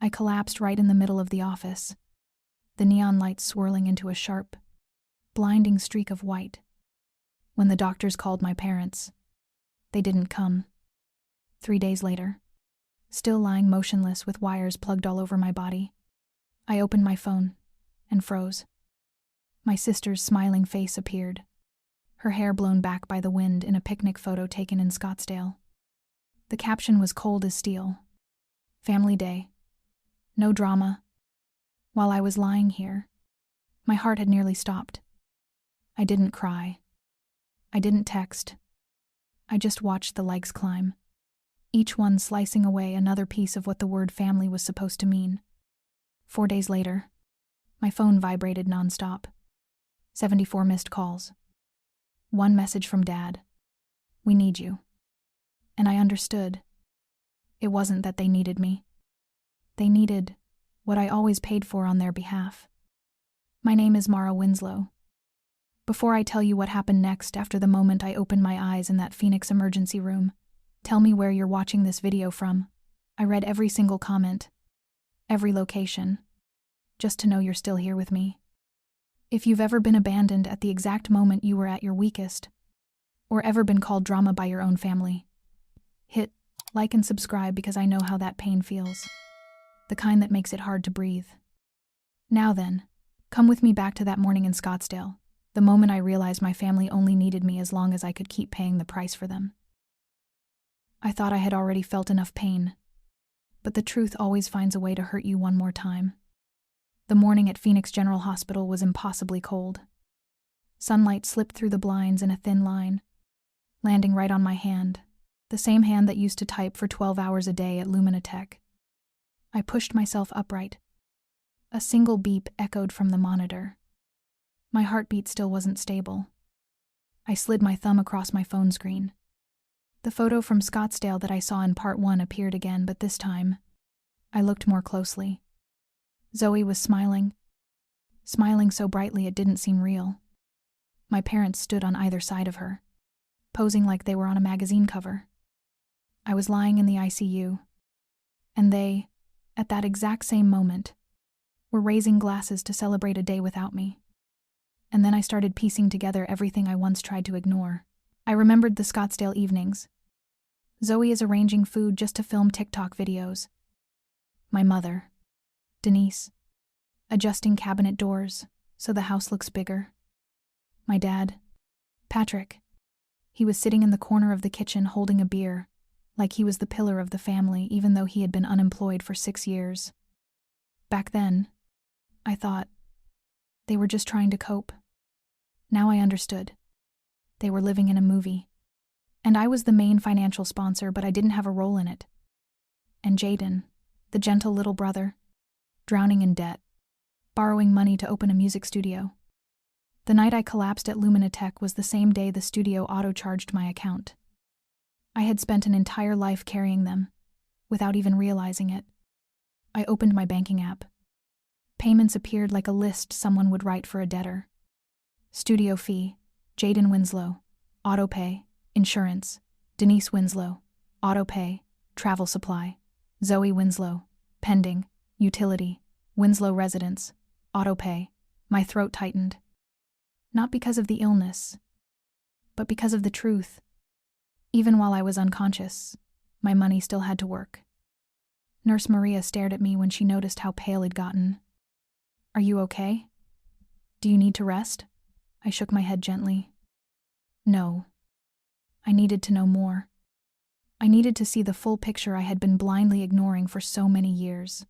I collapsed right in the middle of the office, the neon lights swirling into a sharp, blinding streak of white. When the doctors called my parents, they didn't come. 3 days later, still lying motionless with wires plugged all over my body, I opened my phone and froze. My sister's smiling face appeared, her hair blown back by the wind in a picnic photo taken in Scottsdale. The caption was cold as steel. Family day. No drama. While I was lying here, my heart had nearly stopped. I didn't cry. I didn't text. I just watched the likes climb, each one slicing away another piece of what the word family was supposed to mean. 4 days later, my phone vibrated nonstop. 74 missed calls. One message from Dad. We need you. And I understood. It wasn't that they needed me. They needed what I always paid for on their behalf. My name is Mara Winslow. Before I tell you what happened next after the moment I opened my eyes in that Phoenix emergency room, tell me where you're watching this video from. I read every single comment, every location, just to know you're still here with me. If you've ever been abandoned at the exact moment you were at your weakest, or ever been called drama by your own family, hit like and subscribe because I know how that pain feels. The kind that makes it hard to breathe. Now then, come with me back to that morning in Scottsdale, the moment I realized my family only needed me as long as I could keep paying the price for them. I thought I had already felt enough pain, but the truth always finds a way to hurt you one more time. The morning at Phoenix General Hospital was impossibly cold. Sunlight slipped through the blinds in a thin line, landing right on my hand, the same hand that used to type for 12 hours a day at Luminatech. I pushed myself upright. A single beep echoed from the monitor. My heartbeat still wasn't stable. I slid my thumb across my phone screen. The photo from Scottsdale that I saw in part 1 appeared again, but this time, I looked more closely. Zoey was smiling so brightly it didn't seem real. My parents stood on either side of her, posing like they were on a magazine cover. I was lying in the ICU, and they, at that exact same moment, were raising glasses to celebrate a day without me. And then I started piecing together everything I once tried to ignore. I remembered the Scottsdale evenings. Zoey is arranging food just to film TikTok videos. My mother, Denise, adjusting cabinet doors so the house looks bigger. My dad, Patrick, he was sitting in the corner of the kitchen holding a beer, like he was the pillar of the family even though he had been unemployed for 6 years. Back then, I thought, they were just trying to cope. Now I understood. They were living in a movie. And I was the main financial sponsor, but I didn't have a role in it. And Jaden, the gentle little brother, drowning in debt, borrowing money to open a music studio. The night I collapsed at Luminatech was the same day the studio auto-charged my account. I had spent an entire life carrying them, without even realizing it. I opened my banking app. Payments appeared like a list someone would write for a debtor. Studio fee, Jaden Winslow, autopay, insurance, Denise Winslow, autopay, travel supply, Zoey Winslow, pending, utility, Winslow residence, autopay. My throat tightened. Not because of the illness, but because of the truth. Even while I was unconscious, my money still had to work. Nurse Maria stared at me when she noticed how pale I'd gotten. Are you okay? Do you need to rest? I shook my head gently. No. I needed to know more. I needed to see the full picture I had been blindly ignoring for so many years.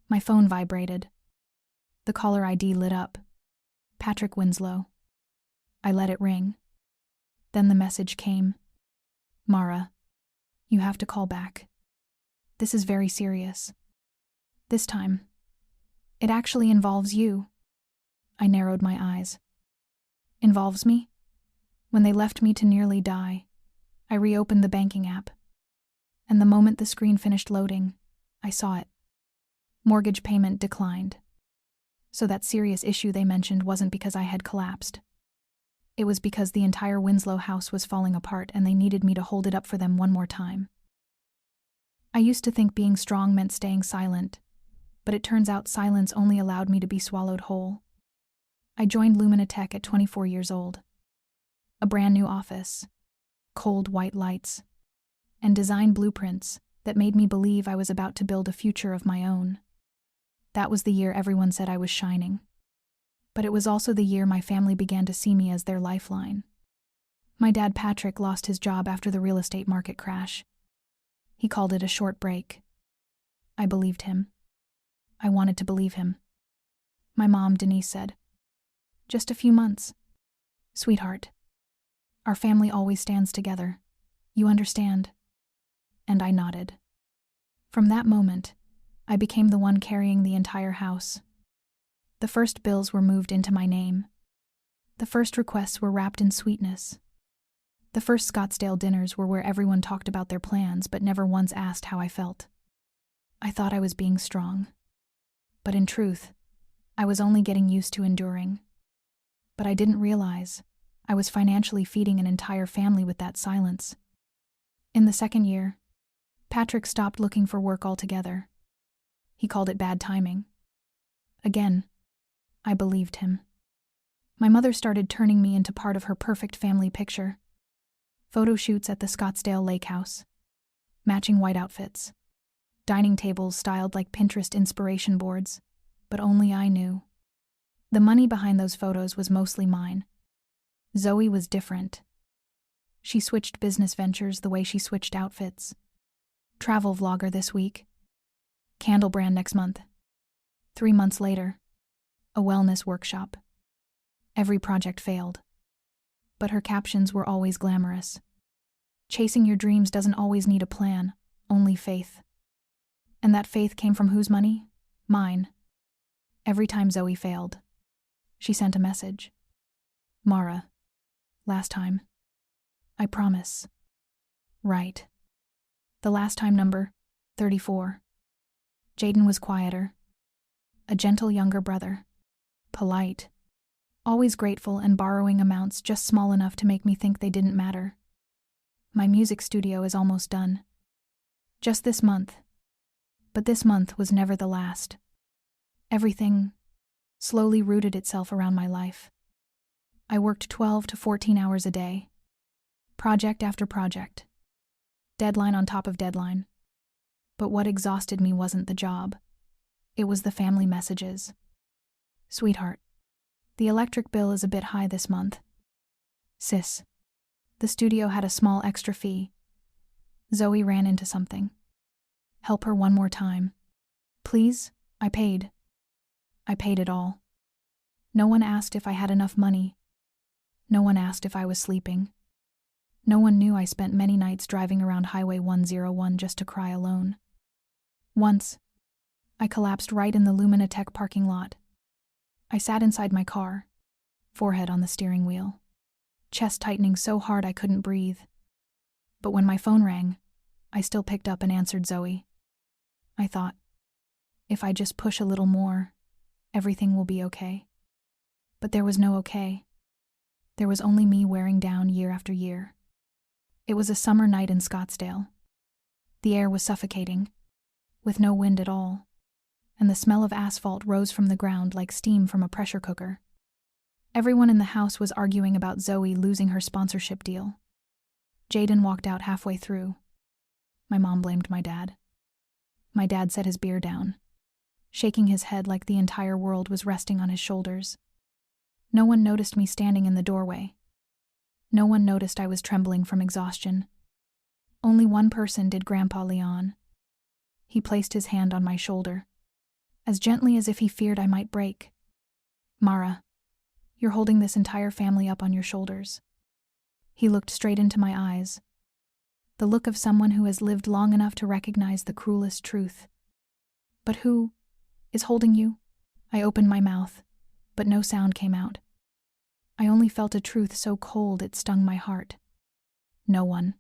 My phone vibrated. The caller ID lit up. Patrick Winslow. I let it ring. Then the message came. Mara, you have to call back. This is very serious. This time, it actually involves you. I narrowed my eyes. Involves me? When they left me to nearly die, I reopened the banking app. And the moment the screen finished loading, I saw it. Mortgage payment declined. So that serious issue they mentioned wasn't because I had collapsed. It was because the entire Winslow house was falling apart and they needed me to hold it up for them one more time. I used to think being strong meant staying silent, but it turns out silence only allowed me to be swallowed whole. I joined Luminatech at 24 years old. A brand new office, cold white lights, and design blueprints that made me believe I was about to build a future of my own. That was the year everyone said I was shining. But it was also the year my family began to see me as their lifeline. My dad Patrick lost his job after the real estate market crash. He called it a short break. I believed him. I wanted to believe him. My mom, Denise, said, "Just a few months. Sweetheart, our family always stands together. You understand?" And I nodded. From that moment, I became the one carrying the entire house. The first bills were moved into my name. The first requests were wrapped in sweetness. The first Scottsdale dinners were where everyone talked about their plans but never once asked how I felt. I thought I was being strong. But in truth, I was only getting used to enduring. But I didn't realize I was financially feeding an entire family with that silence. In the second year, Patrick stopped looking for work altogether. He called it bad timing. Again, I believed him. My mother started turning me into part of her perfect family picture. Photo shoots at the Scottsdale lake house. Matching white outfits. Dining tables styled like Pinterest inspiration boards. But only I knew. The money behind those photos was mostly mine. Zoey was different. She switched business ventures the way she switched outfits. Travel vlogger this week. Candle brand next month. 3 months later, a wellness workshop. Every project failed. But her captions were always glamorous. Chasing your dreams doesn't always need a plan, only faith. And that faith came from whose money? Mine. Every time Zoey failed, she sent a message. "Mara, last time. I promise." Right. The last time number, 34. Jaden was quieter. A gentle younger brother. Polite. Always grateful and borrowing amounts just small enough to make me think they didn't matter. My music studio is almost done. Just this month. But this month was never the last. Everything slowly rooted itself around my life. I worked 12 to 14 hours a day. Project after project. Deadline on top of deadline. But what exhausted me wasn't the job. It was the family messages. "Sweetheart, the electric bill is a bit high this month." "Sis, the studio had a small extra fee." Zoey ran into something. "Help her one more time. Please, I paid. I paid it all." No one asked if I had enough money. No one asked if I was sleeping. No one knew I spent many nights driving around Highway 101 just to cry alone. Once, I collapsed right in the Luminatech parking lot. I sat inside my car, forehead on the steering wheel, chest tightening so hard I couldn't breathe. But when my phone rang, I still picked up and answered Zoey. I thought, if I just push a little more, everything will be okay. But there was no okay. There was only me wearing down year after year. It was a summer night in Scottsdale. The air was suffocating, with no wind at all, and the smell of asphalt rose from the ground like steam from a pressure cooker. Everyone in the house was arguing about Zoey losing her sponsorship deal. Jaden walked out halfway through. My mom blamed my dad. My dad set his beer down, shaking his head like the entire world was resting on his shoulders. No one noticed me standing in the doorway. No one noticed I was trembling from exhaustion. Only one person did, Grandpa Leon. He placed his hand on my shoulder, as gently as if he feared I might break. "Mara, you're holding this entire family up on your shoulders." He looked straight into my eyes, the look of someone who has lived long enough to recognize the cruelest truth. "But who is holding you?" I opened my mouth, but no sound came out. I only felt a truth so cold it stung my heart. No one.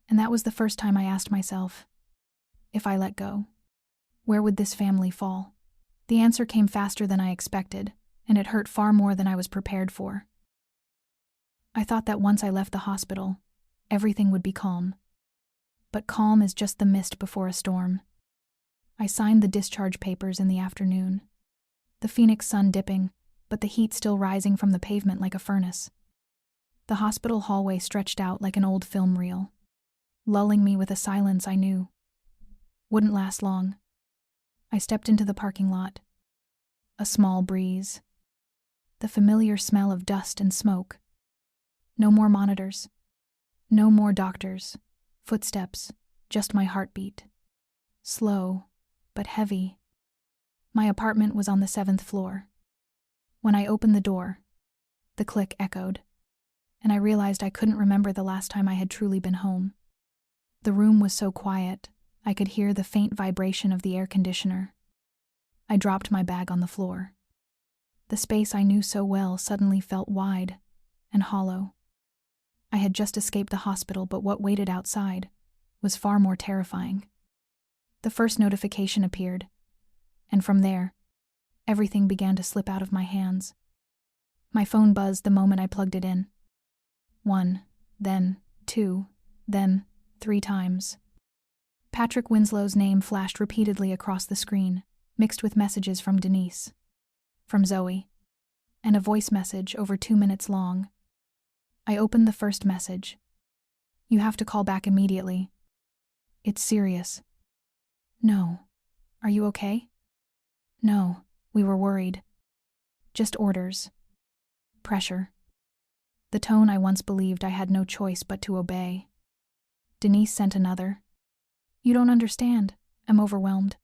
And that was the first time I asked myself, if I let go, where would this family fall? The answer came faster than I expected, and it hurt far more than I was prepared for. I thought that once I left the hospital, everything would be calm. but calm as just the mist before a storm. I signed the discharge papers in the afternoon. The Phoenix sun dipping, but the heat still rising from the pavement like a furnace. The hospital hallway stretched out like an old film reel, lulling me with a silence I knew wouldn't last long. I stepped into the parking lot. A small breeze. The familiar smell of dust and smoke. No more monitors. No more doctors. Footsteps. Just my heartbeat. Slow, but heavy. My apartment was on the 7th floor. When I opened the door, the click echoed, and I realized I couldn't remember the last time I had truly been home. The room was so quiet, I could hear the faint vibration of the air conditioner. I dropped my bag on the floor. The space I knew so well suddenly felt wide and hollow. I had just escaped the hospital, but what waited outside was far more terrifying. The first notification appeared, and from there, everything began to slip out of my hands. My phone buzzed the moment I plugged it in. 1, then 2, then 3 times. Patrick Winslow's name flashed repeatedly across the screen, mixed with messages from Denise, from Zoey, and a voice message over 2 minutes long. I opened the first message. "You have to call back immediately. It's serious." "No. Are you okay?" "No, we were worried. Just orders. Pressure." The tone I once believed I had no choice but to obey. Denise sent another. "You don't understand. I'm overwhelmed."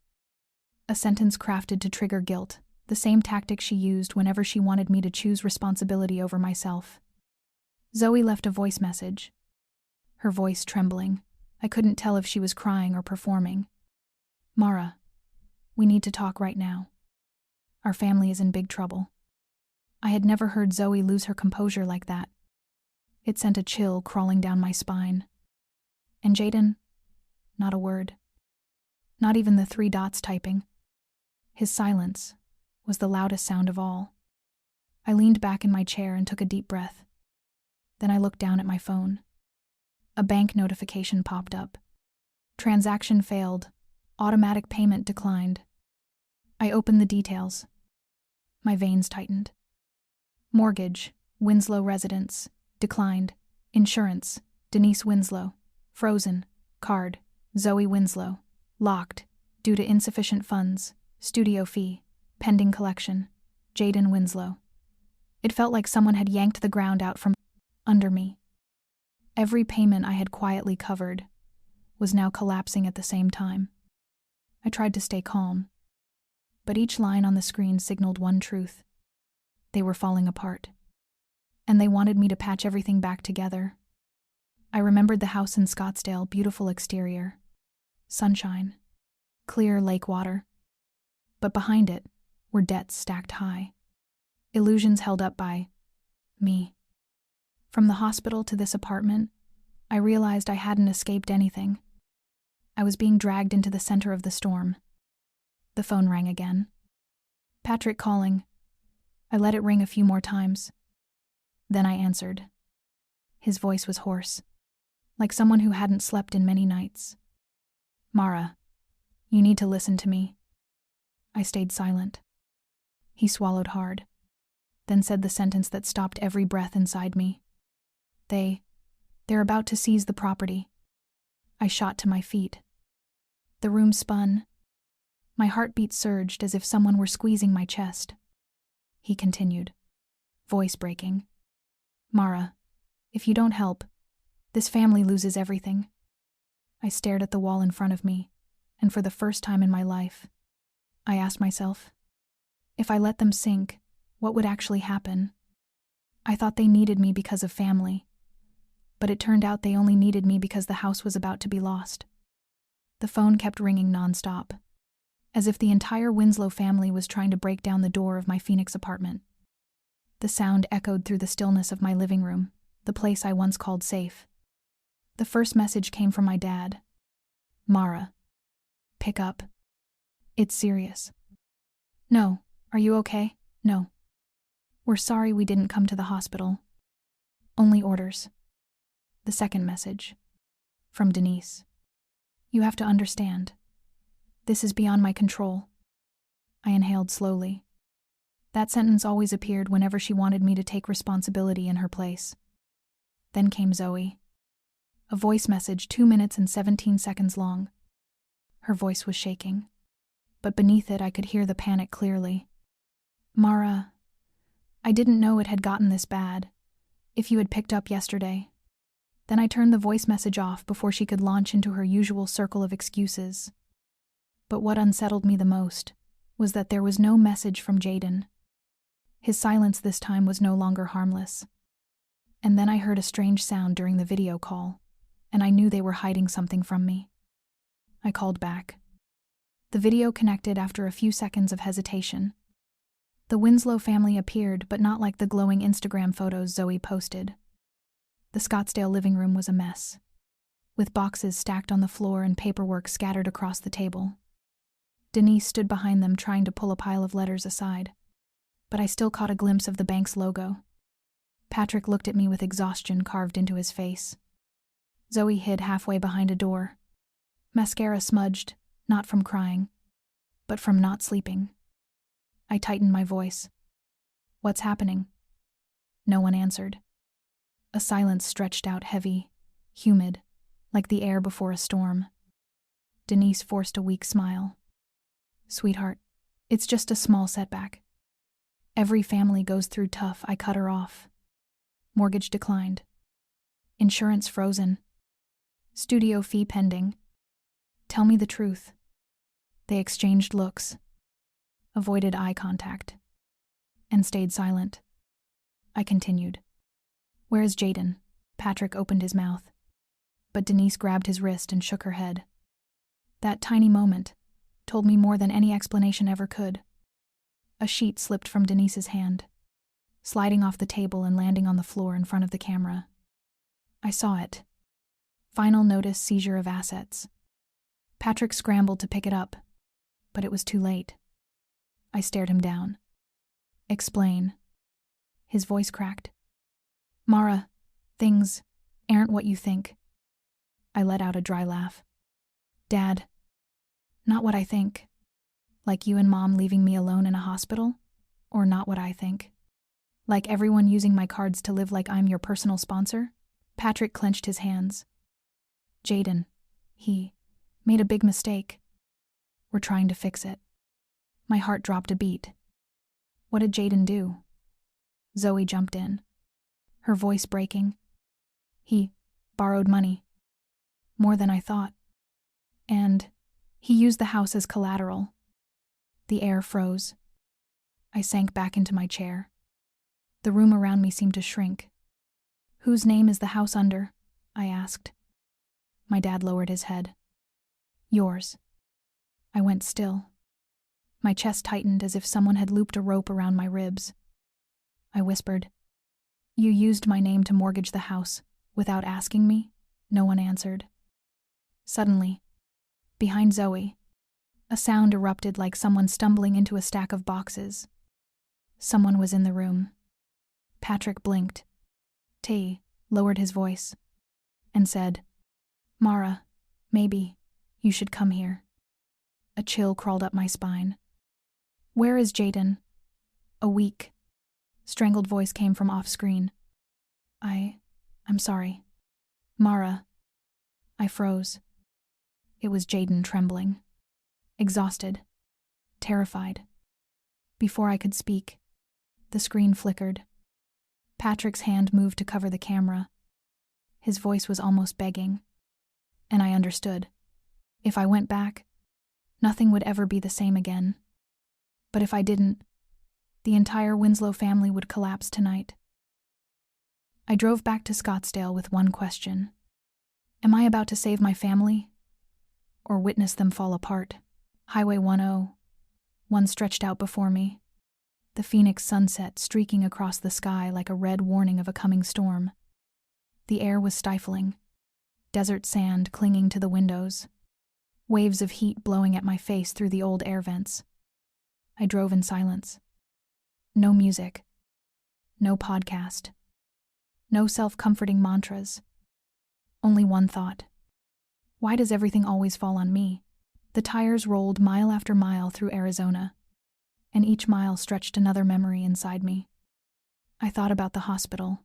A sentence crafted to trigger guilt, the same tactic she used whenever she wanted me to choose responsibility over myself. Zoey left a voice message. Her voice trembling. I couldn't tell if she was crying or performing. "Mara, we need to talk right now. Our family is in big trouble." I had never heard Zoey lose her composure like that. It sent a chill crawling down my spine. And Jaden? Not a word. Not even the 3 dots typing. His silence was the loudest sound of all. I leaned back in my chair and took a deep breath. Then I looked down at my phone. A bank notification popped up. Transaction failed. Automatic payment declined. I opened the details. My veins tightened. Mortgage, Winslow residence, declined. Insurance, Denise Winslow, frozen. Card, Zoey Winslow, locked, due to insufficient funds. Studio fee, pending collection. Jaden Winslow. It felt like someone had yanked the ground out from under me. Every payment I had quietly covered was now collapsing at the same time. I tried to stay calm, but each line on the screen signaled one truth. They were falling apart, and they wanted me to patch everything back together. I remembered the house in Scottsdale, beautiful exterior, sunshine, clear lake water, but behind it were debts stacked high, illusions held up by me. From the hospital to this apartment, I realized I hadn't escaped anything. I was being dragged into the center of the storm. The phone rang again. Patrick calling. I let it ring a few more times. Then I answered. His voice was hoarse, like someone who hadn't slept in many nights. "Mara, you need to listen to me." I stayed silent. He swallowed hard, then said the sentence that stopped every breath inside me. They're about to seize the property." I shot to my feet. The room spun. My heartbeat surged as if someone were squeezing my chest. He continued, voice breaking. "Mara, if you don't help, this family loses everything." I stared at the wall in front of me, and for the first time in my life, I asked myself, if I let them sink, what would actually happen? I thought they needed me because of family, but it turned out they only needed me because the house was about to be lost. The phone kept ringing nonstop, as if the entire Winslow family was trying to break down the door of my Phoenix apartment. The sound echoed through the stillness of my living room, the place I once called safe. The first message came from my dad. "Mara, pick up. It's serious." "No, are you okay?" "No. We're sorry we didn't come to the hospital. Only orders." The second message, from Denise. You have to understand. This is beyond my control. I inhaled slowly. That sentence always appeared whenever she wanted me to take responsibility in her place. Then came Zoey. A voice message 2 minutes and 17 seconds long. Her voice was shaking, but beneath it I could hear the panic clearly. Mara, I didn't know it had gotten this bad. If you had picked up yesterday. Then I turned the voice message off before she could launch into her usual circle of excuses. But what unsettled me the most was that there was no message from Jaden. His silence this time was no longer harmless. And then I heard a strange sound during the video call, and I knew they were hiding something from me. I called back. The video connected after a few seconds of hesitation. The Winslow family appeared, but not like the glowing Instagram photos Zoey posted. The Scottsdale living room was a mess, with boxes stacked on the floor and paperwork scattered across the table. Denise stood behind them trying to pull a pile of letters aside, but I still caught a glimpse of the bank's logo. Patrick looked at me with exhaustion carved into his face. Zoey hid halfway behind a door. Mascara smudged, not from crying, but from not sleeping. I tightened my voice. What's happening? No one answered. A silence stretched out heavy, humid, like the air before a storm. Denise forced a weak smile. Sweetheart, it's just a small setback. Every family goes through tough. I cut her off. Mortgage declined. Insurance frozen. Studio fee pending. Tell me the truth. They exchanged looks, avoided eye contact, and stayed silent. I continued. Where's Jaden? Patrick opened his mouth, but Denise grabbed his wrist and shook her head. That tiny moment told me more than any explanation ever could. A sheet slipped from Denise's hand, sliding off the table and landing on the floor in front of the camera. I saw it. Final notice seizure of assets. Patrick scrambled to pick it up, but it was too late. I stared him down. Explain. His voice cracked. Mara, things aren't what you think. I let out a dry laugh. Dad, not what I think. Like you and Mom leaving me alone in a hospital? Or not what I think? Like everyone using my cards to live like I'm your personal sponsor? Patrick clenched his hands. Jaden, he made a big mistake. We're trying to fix it. My heart dropped a beat. What did Jaden do? Zoey jumped in, her voice breaking. He borrowed money. More than I thought. And he used the house as collateral. The air froze. I sank back into my chair. The room around me seemed to shrink. Whose name is the house under? I asked. My dad lowered his head. Yours. I went still. My chest tightened as if someone had looped a rope around my ribs. I whispered, You used my name to mortgage the house, without asking me? No one answered. Suddenly, behind Zoey, a sound erupted like someone stumbling into a stack of boxes. Someone was in the room. Patrick blinked. T lowered his voice and said, Mara, maybe you should come here. A chill crawled up my spine. Where is Jaden? A weak, strangled voice came from off-screen. I'm sorry. Mara. I froze. It was Jaden trembling. Exhausted. Terrified. Before I could speak, the screen flickered. Patrick's hand moved to cover the camera. His voice was almost begging. And I understood. If I went back, nothing would ever be the same again. But if I didn't, the entire Winslow family would collapse tonight. I drove back to Scottsdale with one question. Am I about to save my family? Or witness them fall apart? Highway 101 stretched out before me, the Phoenix sunset streaking across the sky like a red warning of a coming storm. The air was stifling, desert sand clinging to the windows, waves of heat blowing at my face through the old air vents. I drove in silence. No music. No podcast. No self-comforting mantras. Only one thought. Why does everything always fall on me? The tires rolled mile after mile through Arizona, and each mile stretched another memory inside me. I thought about the hospital,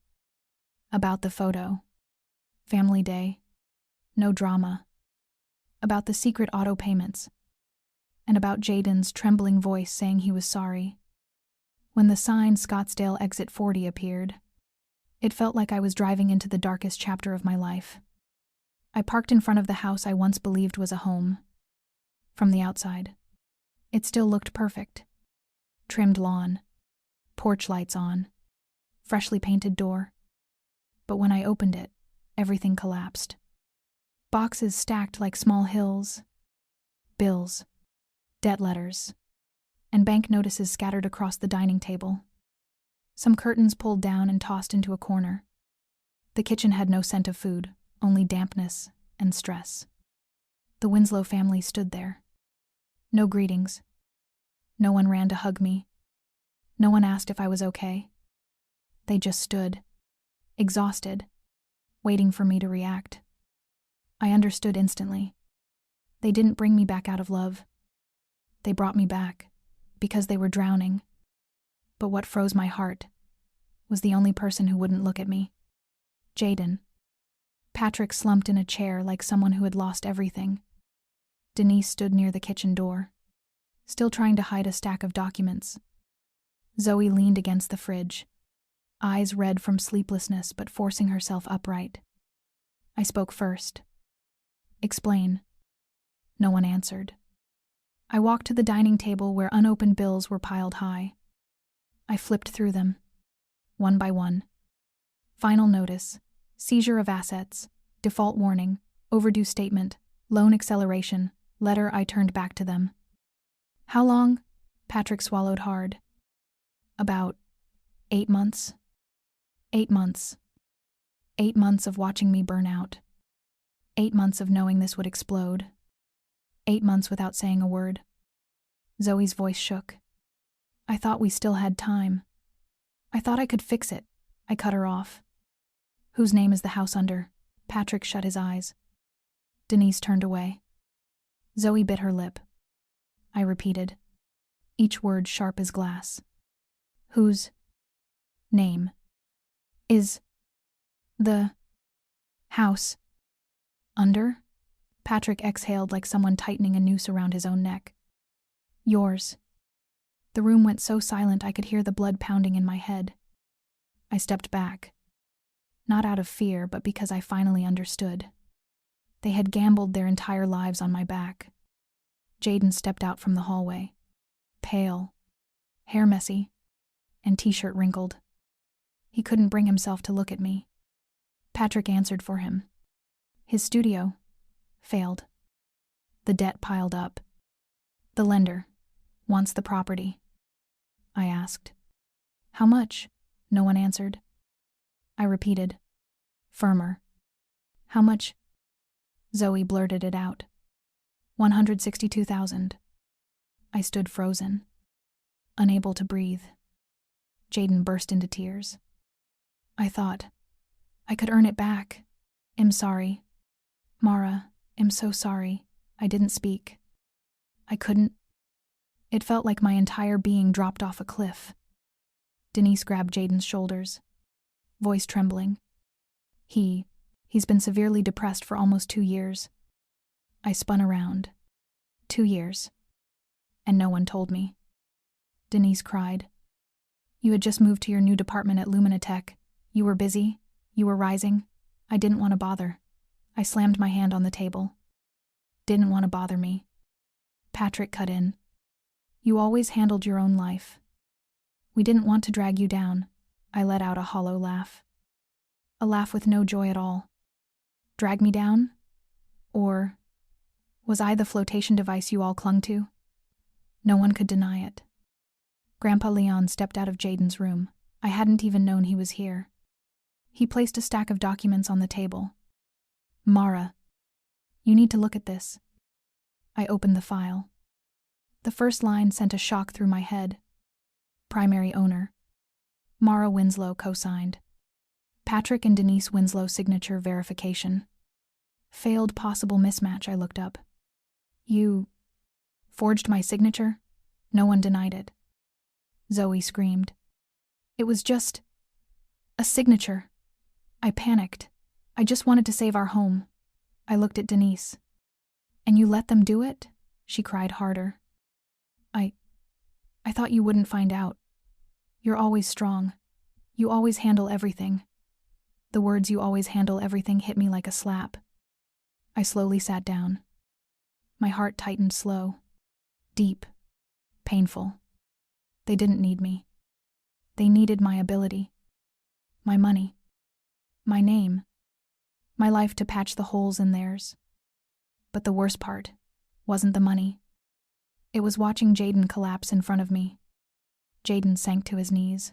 about the photo, family day, no drama, about the secret auto payments, and about Jaden's trembling voice saying he was sorry. When the sign Scottsdale Exit 40 appeared, it felt like I was driving into the darkest chapter of my life. I parked in front of the house I once believed was a home. From the outside, it still looked perfect. Trimmed lawn, porch lights on, freshly painted door. But when I opened it, everything collapsed. Boxes stacked like small hills, bills, debt letters, and bank notices scattered across the dining table. Some curtains pulled down and tossed into a corner. The kitchen had no scent of food, only dampness and stress. The Winslow family stood there. No greetings. No one ran to hug me. No one asked if I was okay. They just stood, exhausted, waiting for me to react. I understood instantly. They didn't bring me back out of love. They brought me back because they were drowning. But what froze my heart was the only person who wouldn't look at me. Jaden. Patrick slumped in a chair like someone who had lost everything. Denise stood near the kitchen door, still trying to hide a stack of documents. Zoey leaned against the fridge, eyes red from sleeplessness but forcing herself upright. I spoke first. Explain. No one answered. I walked to the dining table where unopened bills were piled high. I flipped through them, one by one. Final notice, seizure of assets, default warning, overdue statement, loan acceleration, letter. I turned back to them. How long? Patrick swallowed hard. About 8 months. 8 months. 8 months of watching me burn out. 8 months of knowing this would explode. 8 months without saying a word. Zoe's voice shook. I thought we still had time. I thought I could fix it. I cut her off. Whose name is the house under? Patrick shut his eyes. Denise turned away. Zoey bit her lip. I repeated, each word sharp as glass. Whose name is the house under? Patrick exhaled like someone tightening a noose around his own neck. Yours. The room went so silent I could hear the blood pounding in my head. I stepped back. Not out of fear, but because I finally understood. They had gambled their entire lives on my back. Jaden stepped out from the hallway, pale, hair messy, and t-shirt wrinkled. He couldn't bring himself to look at me. Patrick answered for him. His studio failed. The debt piled up. The lender wants the property. I asked. How much? No one answered. I repeated, firmer. How much? Zoey blurted it out. 162,000. I stood frozen, unable to breathe. Jaden burst into tears. I thought, I could earn it back. I'm sorry. Mara, I'm so sorry. I didn't speak. I couldn't. It felt like my entire being dropped off a cliff. Denise grabbed Jaden's shoulders, voice trembling. He's been severely depressed for almost 2 years. I spun around. 2 years. And no one told me. Denise cried. You had just moved to your new department at Luminatech. You were busy. You were rising. I didn't want to bother. I slammed my hand on the table. Didn't want to bother me. Patrick cut in. You always handled your own life. We didn't want to drag you down. I let out a hollow laugh. A laugh with no joy at all. Drag me down? Or was I the flotation device you all clung to? No one could deny it. Grandpa Leon stepped out of Jaden's room. I hadn't even known he was here. He placed a stack of documents on the table. Mara, you need to look at this. I opened the file. The first line sent a shock through my head. Primary owner. Mara Winslow co-signed. Patrick and Denise Winslow signature verification. Failed possible mismatch, I looked up. You forged my signature? No one denied it. Zoey screamed. It was just a signature. I panicked. I just wanted to save our home. I looked at Denise. And you let them do it? She cried harder. I thought you wouldn't find out. You're always strong. You always handle everything. The words "you always handle everything" hit me like a slap. I slowly sat down. My heart tightened slow, deep, painful. They didn't need me. They needed my ability, my money, my name, my life to patch the holes in theirs. But the worst part wasn't the money. It was watching Jaden collapse in front of me. Jaden sank to his knees.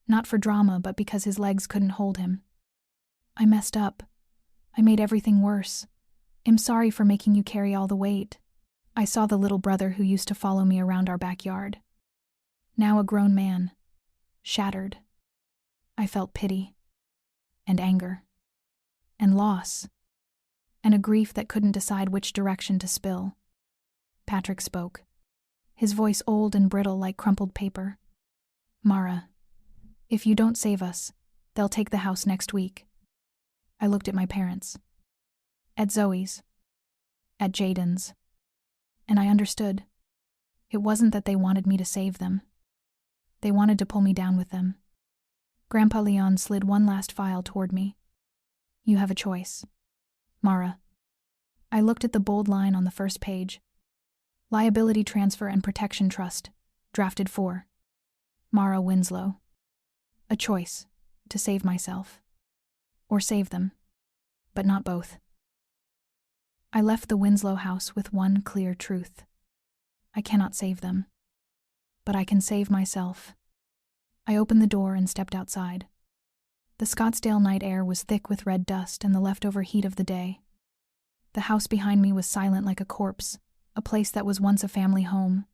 Not for drama, but because his legs couldn't hold him. I messed up. I made everything worse. I'm sorry for making you carry all the weight. I saw the little brother who used to follow me around our backyard. Now a grown man. Shattered. I felt pity. And anger. And loss. And a grief that couldn't decide which direction to spill. Patrick spoke. His voice old and brittle like crumpled paper. Mara, if you don't save us, they'll take the house next week. I looked at my parents. At Zoey's. At Jaden's. And I understood. It wasn't that they wanted me to save them. They wanted to pull me down with them. Grandpa Leon slid one last file toward me. You have a choice. Mara. I looked at the bold line on the first page. Liability Transfer and Protection Trust, drafted for Mara Winslow. A choice, to save myself. Or save them, but not both. I left the Winslow house with one clear truth. I cannot save them, but I can save myself. I opened the door and stepped outside. The Scottsdale night air was thick with red dust and the leftover heat of the day. The house behind me was silent like a corpse, a place that was once a family home,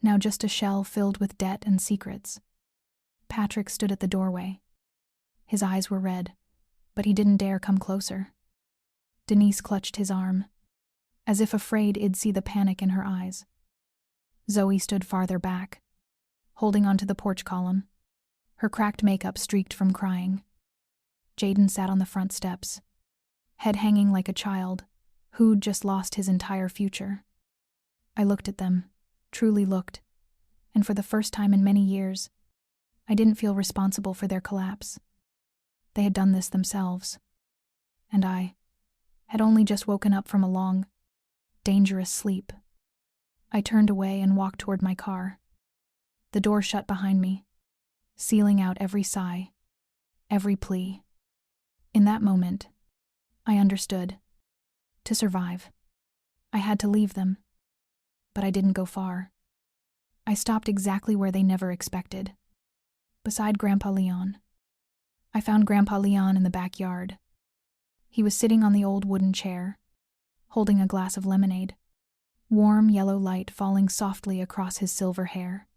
now just a shell filled with debt and secrets. Patrick stood at the doorway. His eyes were red, but he didn't dare come closer. Denise clutched his arm, as if afraid I'd see the panic in her eyes. Zoey stood farther back, holding onto the porch column, her cracked makeup streaked from crying. Jaden sat on the front steps, head hanging like a child who'd just lost his entire future. I looked at them, truly looked, and for the first time in many years, I didn't feel responsible for their collapse. They had done this themselves, and I had only just woken up from a long, dangerous sleep. I turned away and walked toward my car. The door shut behind me, sealing out every sigh, every plea. In that moment, I understood. To survive, I had to leave them. But I didn't go far. I stopped exactly where they never expected, beside Grandpa Leon. I found Grandpa Leon in the backyard. He was sitting on the old wooden chair, holding a glass of lemonade, warm yellow light falling softly across his silver hair.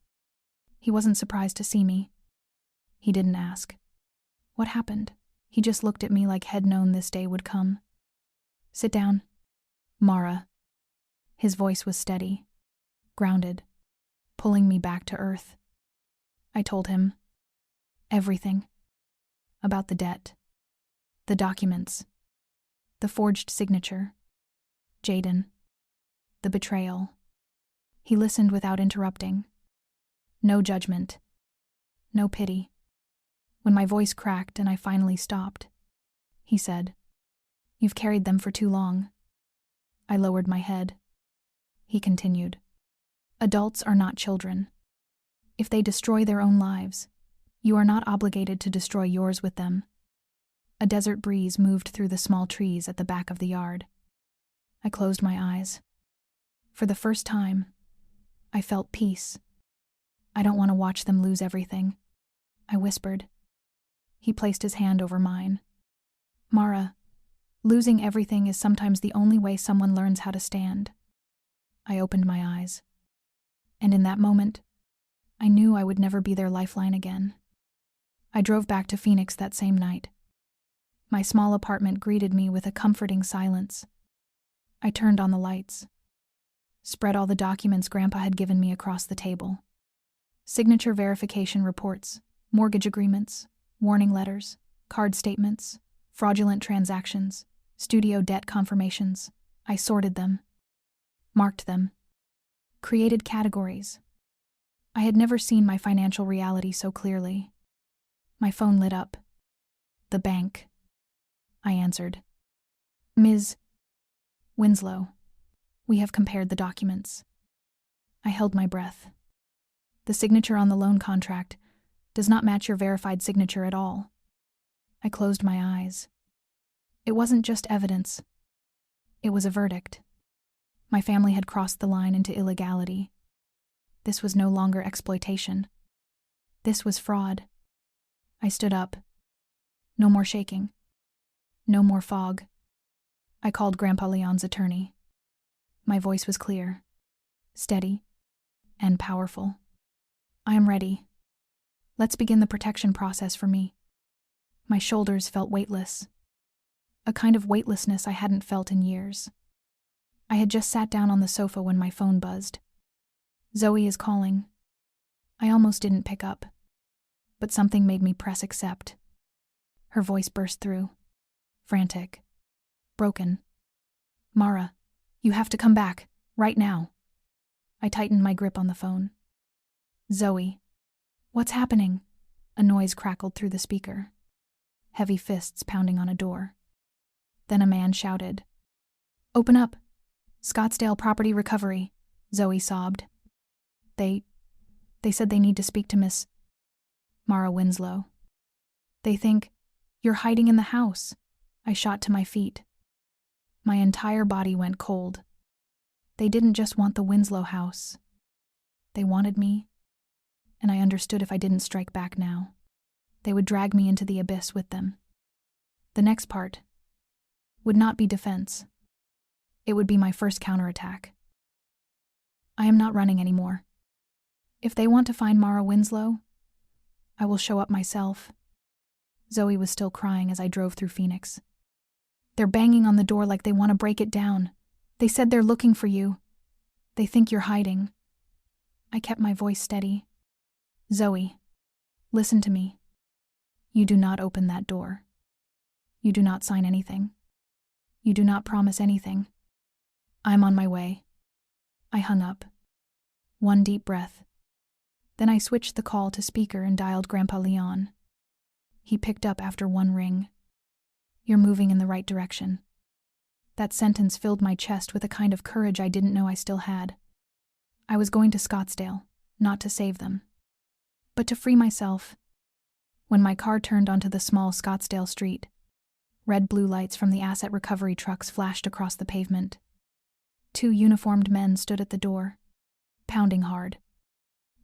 He wasn't surprised to see me. He didn't ask. What happened? He just looked at me like he'd known this day would come. Sit down, Mara. His voice was steady, grounded, pulling me back to earth. I told him everything. About the debt, the documents, the forged signature, Jaden, the betrayal. He listened without interrupting. No judgment, no pity. When my voice cracked and I finally stopped, he said, "You've carried them for too long." I lowered my head. He continued, "Adults are not children. If they destroy their own lives, you are not obligated to destroy yours with them." A desert breeze moved through the small trees at the back of the yard. I closed my eyes. For the first time, I felt peace. "I don't want to watch them lose everything," I whispered. He placed his hand over mine. "Mara, losing everything is sometimes the only way someone learns how to stand." I opened my eyes. And in that moment, I knew I would never be their lifeline again. I drove back to Phoenix that same night. My small apartment greeted me with a comforting silence. I turned on the lights, spread all the documents Grandpa had given me across the table. Signature verification reports, mortgage agreements, warning letters, card statements, fraudulent transactions, studio debt confirmations. I sorted them, marked them, created categories. I had never seen my financial reality so clearly. My phone lit up. The bank. I answered. Ms. Winslow, we have compared the documents. I held my breath. The signature on the loan contract does not match your verified signature at all. I closed my eyes. It wasn't just evidence. It was a verdict. My family had crossed the line into illegality. This was no longer exploitation. This was fraud. I stood up. No more shaking. No more fog. I called Grandpa Leon's attorney. My voice was clear, steady, and powerful. I am ready. Let's begin the protection process for me. My shoulders felt weightless. A kind of weightlessness I hadn't felt in years. I had just sat down on the sofa when my phone buzzed. Zoey is calling. I almost didn't pick up, but something made me press accept. Her voice burst through, frantic, broken. Mara, you have to come back, right now. I tightened my grip on the phone. Zoey. What's happening? A noise crackled through the speaker. Heavy fists pounding on a door. Then a man shouted. Open up. Scottsdale property recovery, Zoey sobbed. They said they need to speak to Miss Mara Winslow. They think you're hiding in the house. I shot to my feet. My entire body went cold. They didn't just want the Winslow house. They wanted me, and I understood if I didn't strike back now, they would drag me into the abyss with them. The next part would not be defense. It would be my first counterattack. I am not running anymore. If they want to find Mara Winslow, I will show up myself. Zoey was still crying as I drove through Phoenix. They're banging on the door like they want to break it down. They said they're looking for you. They think you're hiding. I kept my voice steady. Zoey, listen to me. You do not open that door. You do not sign anything. You do not promise anything. I'm on my way. I hung up. One deep breath. Then I switched the call to speaker and dialed Grandpa Leon. He picked up after one ring. You're moving in the right direction. That sentence filled my chest with a kind of courage I didn't know I still had. I was going to Scottsdale, not to save them, but to free myself. When my car turned onto the small Scottsdale street, red blue lights from the asset recovery trucks flashed across the pavement. 2 uniformed men stood at the door, pounding hard.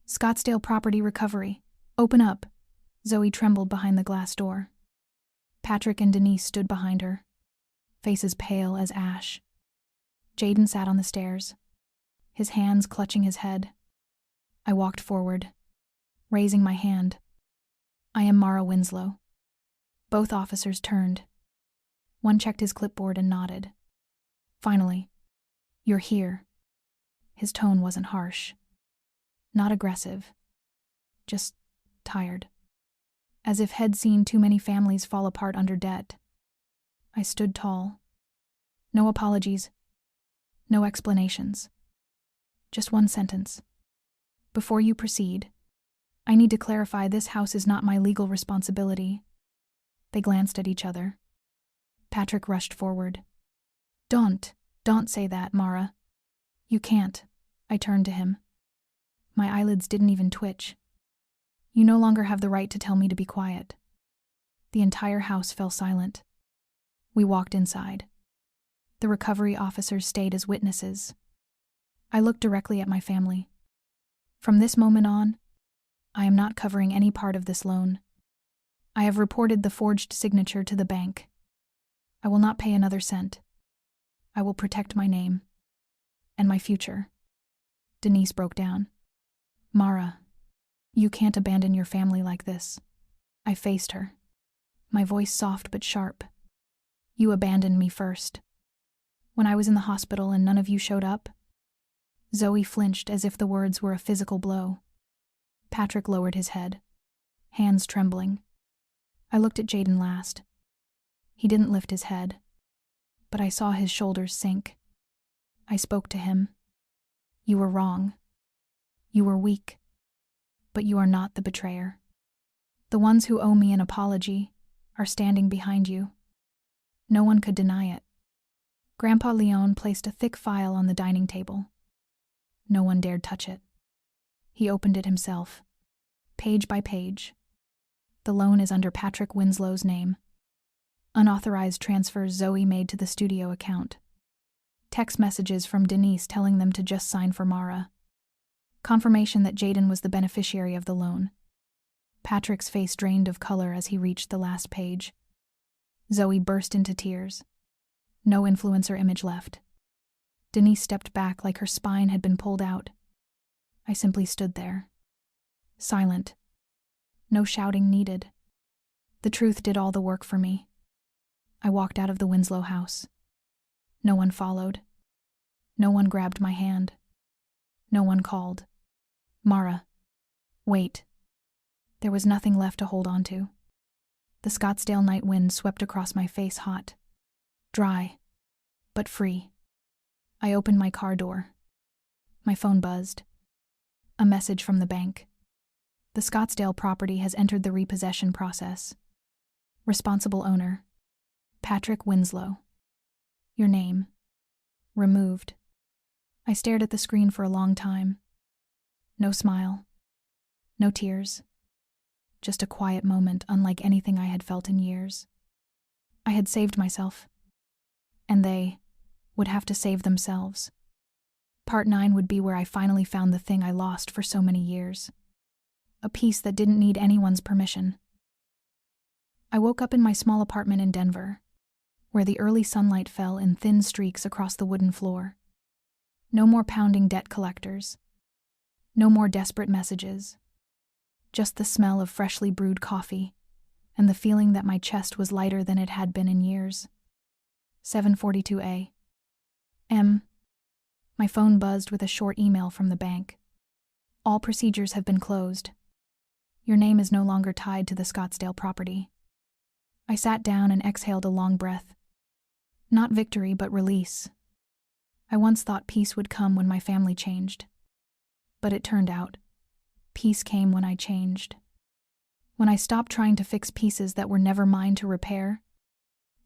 Scottsdale property recovery. Open up. Zoey trembled behind the glass door. Patrick and Denise stood behind her, faces pale as ash. Jaden sat on the stairs, his hands clutching his head. I walked forward, raising my hand. I am Mara Winslow. Both officers turned. One checked his clipboard and nodded. Finally, you're here. His tone wasn't harsh. Not aggressive. Just tired. As if he'd seen too many families fall apart under debt. I stood tall. No apologies. No explanations. Just one sentence. Before you proceed, I need to clarify this house is not my legal responsibility. They glanced at each other. Patrick rushed forward. Don't say that, Mara. You can't. I turned to him. My eyelids didn't even twitch. You no longer have the right to tell me to be quiet. The entire house fell silent. We walked inside. The recovery officers stayed as witnesses. I looked directly at my family. From this moment on, I am not covering any part of this loan. I have reported the forged signature to the bank. I will not pay another cent. I will protect my name and my future. Denise broke down. Mara, you can't abandon your family like this. I faced her, my voice soft but sharp. You abandoned me first. When I was in the hospital and none of you showed up? Zoey flinched as if the words were a physical blow. Patrick lowered his head, hands trembling. I looked at Jaden last. He didn't lift his head, but I saw his shoulders sink. I spoke to him. You were wrong. You were weak. But you are not the betrayer. The ones who owe me an apology are standing behind you. No one could deny it. Grandpa Leon placed a thick file on the dining table. No one dared touch it. He opened it himself, page by page. The loan is under Patrick Winslow's name. Unauthorized transfers Zoey made to the studio account. Text messages from Denise telling them to just sign for Mara. Confirmation that Jaden was the beneficiary of the loan. Patrick's face drained of color as he reached the last page. Zoey burst into tears. No influencer image left. Denise stepped back like her spine had been pulled out. I simply stood there, silent. No shouting needed. The truth did all the work for me. I walked out of the Winslow house. No one followed. No one grabbed my hand. No one called. Mara, wait. There was nothing left to hold on to. The Scottsdale night wind swept across my face hot, dry, but free. I opened my car door. My phone buzzed. A message from the bank. The Scottsdale property has entered the repossession process. Responsible owner, Patrick Winslow. Your name. Removed. I stared at the screen for a long time. No smile. No tears. Just a quiet moment unlike anything I had felt in years. I had saved myself. And they would have to save themselves. Part 9 would be where I finally found the thing I lost for so many years. A peace that didn't need anyone's permission. I woke up in my small apartment in Denver, where the early sunlight fell in thin streaks across the wooden floor. No more pounding debt collectors. No more desperate messages. Just the smell of freshly brewed coffee, and the feeling that my chest was lighter than it had been in years. 7:42 a.m. My phone buzzed with a short email from the bank. All procedures have been closed. Your name is no longer tied to the Scottsdale property. I sat down and exhaled a long breath. Not victory, but release. I once thought peace would come when my family changed. But it turned out, peace came when I changed. When I stopped trying to fix pieces that were never mine to repair.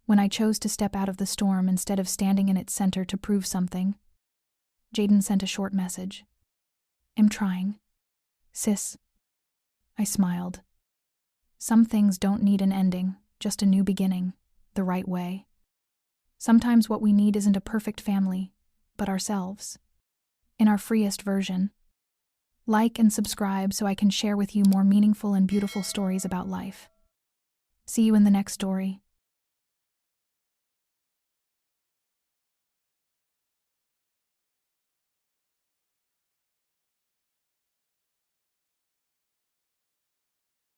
When I chose to step out of the storm instead of standing in its center to prove something. Jaden sent a short message. I'm trying. Sis. I smiled. Some things don't need an ending, just a new beginning, the right way. Sometimes what we need isn't a perfect family, but ourselves. In our freest version. Like and subscribe so I can share with you more meaningful and beautiful stories about life. See you in the next story.